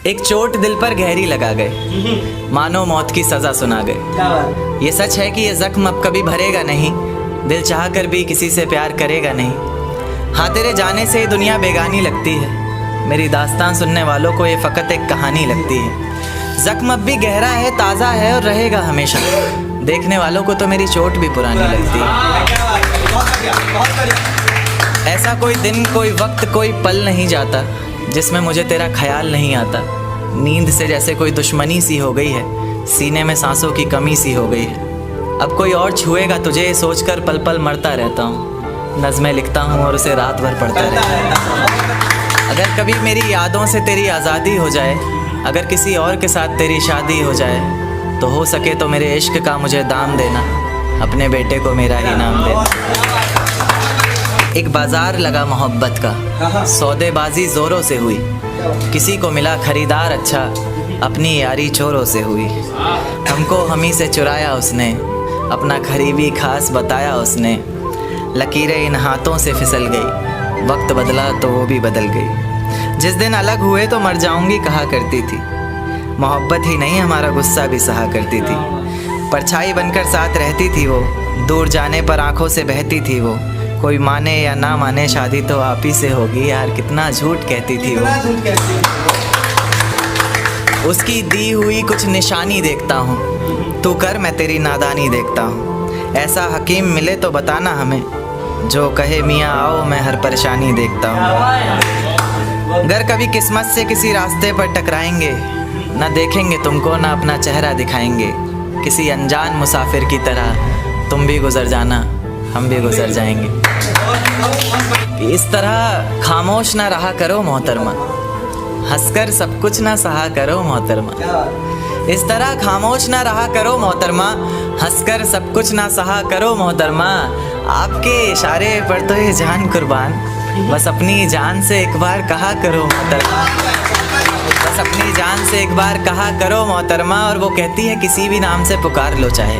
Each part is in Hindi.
एक चोट दिल पर गहरी लगा गए, मानो मौत की सज़ा सुना गए। ये सच है कि ये ज़ख्म अब कभी भरेगा नहीं, दिल चाह कर भी किसी से प्यार करेगा नहीं। हाँ, तेरे जाने से दुनिया बेगानी लगती है, मेरी दास्तान सुनने वालों को ये फ़कत एक कहानी लगती है। ज़ख्म अब भी गहरा है, ताज़ा है और रहेगा हमेशा, देखने वालों को तो मेरी चोट भी पुरानी लगती है। ऐसा कोई दिन, कोई वक्त, कोई पल नहीं जाता जिसमें मुझे तेरा ख्याल नहीं आता। नींद से जैसे कोई दुश्मनी सी हो गई है, सीने में सांसों की कमी सी हो गई है। अब कोई और छुएगा तुझे ये सोचकर पल पल मरता रहता हूँ। नज़में लिखता हूँ और उसे रात भर पढ़ता रहता हूँ। अगर कभी मेरी यादों से तेरी आज़ादी हो जाए, अगर किसी और के साथ तेरी शादी हो जाए, तो हो सके तो मेरे इश्क का मुझे दाम देना, अपने बेटे को मेरा ही नाम देना। एक बाजार लगा मोहब्बत का, सौदेबाजी ज़ोरों से हुई, किसी को मिला खरीदार अच्छा, अपनी यारी चोरों से हुई। हमको हमी से चुराया उसने, अपना करीबी खास बताया उसने। लकीरें इन हाथों से फिसल गई, वक्त बदला तो वो भी बदल गई। जिस दिन अलग हुए तो मर जाऊंगी कहा करती थी, मोहब्बत ही नहीं हमारा गुस्सा भी सहा करती थी। परछाई बनकर साथ रहती थी वो, दूर जाने पर आंखों से बहती थी वो। कोई माने या ना माने शादी तो आप ही से होगी, यार कितना झूठ कहती थी वो। उसकी दी हुई कुछ निशानी देखता हूँ, तू कर मैं तेरी नादानी देखता हूँ। ऐसा हकीम मिले तो बताना हमें, जो कहे मियाँ आओ मैं हर परेशानी देखता हूँ। अगर कभी किस्मत से किसी रास्ते पर टकराएंगे, ना देखेंगे तुमको ना अपना चेहरा दिखाएंगे। किसी अनजान मुसाफिर की तरह तुम भी गुजर जाना, हम भी गुजर जाएंगे। इस तरह खामोश ना रहा करो मोहतरमा, हंसकर सब कुछ ना सहा करो मोहतरमा। इस तरह खामोश ना रहा करो मोहतरमा, हंसकर सब कुछ ना सहा करो मोहतरमा। आपके इशारे पर तो ये जान कुर्बान, बस अपनी जान से एक बार कहा करो मोहतरमा। बस अपनी जान से एक बार कहा करो मोहतरमा। और वो कहती है किसी भी नाम से पुकार लो चाहे,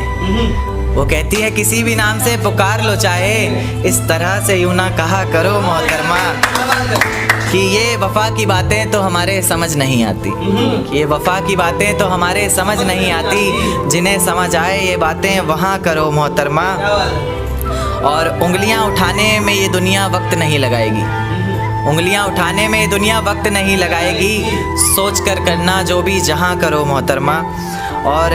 वो कहती है किसी भी नाम से पुकार लो चाहे, इस तरह से यूं ना कहा करो मोहतरमा। कि ये वफ़ा की बातें तो हमारे समझ नहीं आती, कि ये वफ़ा की बातें तो हमारे समझ नहीं आती। जिन्हें समझ आए ये बातें वहाँ करो मोहतरमा। और उंगलियाँ उठाने में ये दुनिया वक्त नहीं लगाएगी, उंगलियाँ उठाने में दुनिया वक्त नहीं लगाएगी। सोच कर करना जो भी जहाँ करो मोहतरमा। और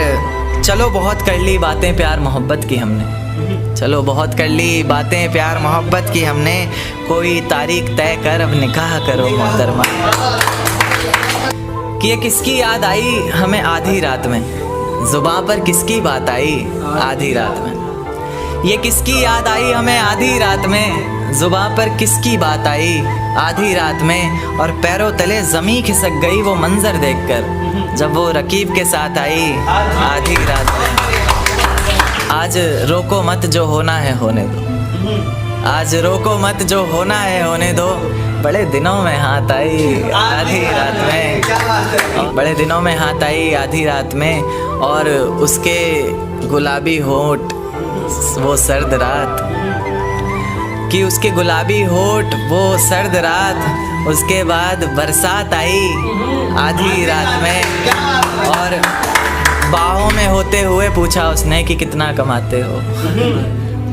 चलो बहुत कर ली बातें प्यार मोहब्बत की हमने, चलो बहुत कर ली बातें प्यार मोहब्बत की हमने। कोई तारीख तय कर अब निकाह करो मोहतरमा। कि ये किसकी याद आई हमें आधी रात में, जुबां पर किसकी बात आई आधी रात में। ये किसकी याद आई हमें आधी रात में, जुबां पर किसकी बात आई आधी रात में। और पैरों तले ज़मीं खिसक गई वो मंज़र देखकर, जब वो रकीब के साथ आई आधी रात में। आज रोको मत जो होना है होने दो, आज रोको मत जो होना है होने दो। बड़े दिनों में हाथ आई आधी रात में, बड़े दिनों में हाथ आई आधी रात में। और उसके गुलाबी होंठ वो सर्द रात, कि उसके गुलाबी होठ वो सर्द रात। उसके बाद बरसात आई आधी रात में। और बाहों में होते हुए पूछा उसने कि कितना कमाते हो,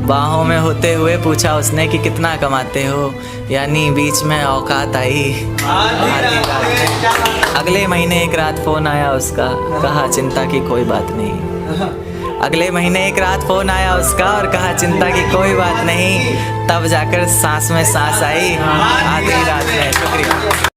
बाहों में होते हुए पूछा उसने कि कितना कमाते हो। यानी बीच में औकात आई आधी रात में। अगले महीने एक रात फ़ोन आया उसका, कहा चिंता की कोई बात नहीं। अगले महीने एक रात फ़ोन आया उसका और कहा चिंता की कोई बात नहीं। तब जाकर सांस में सांस आई आधी रात में। शुक्रिया।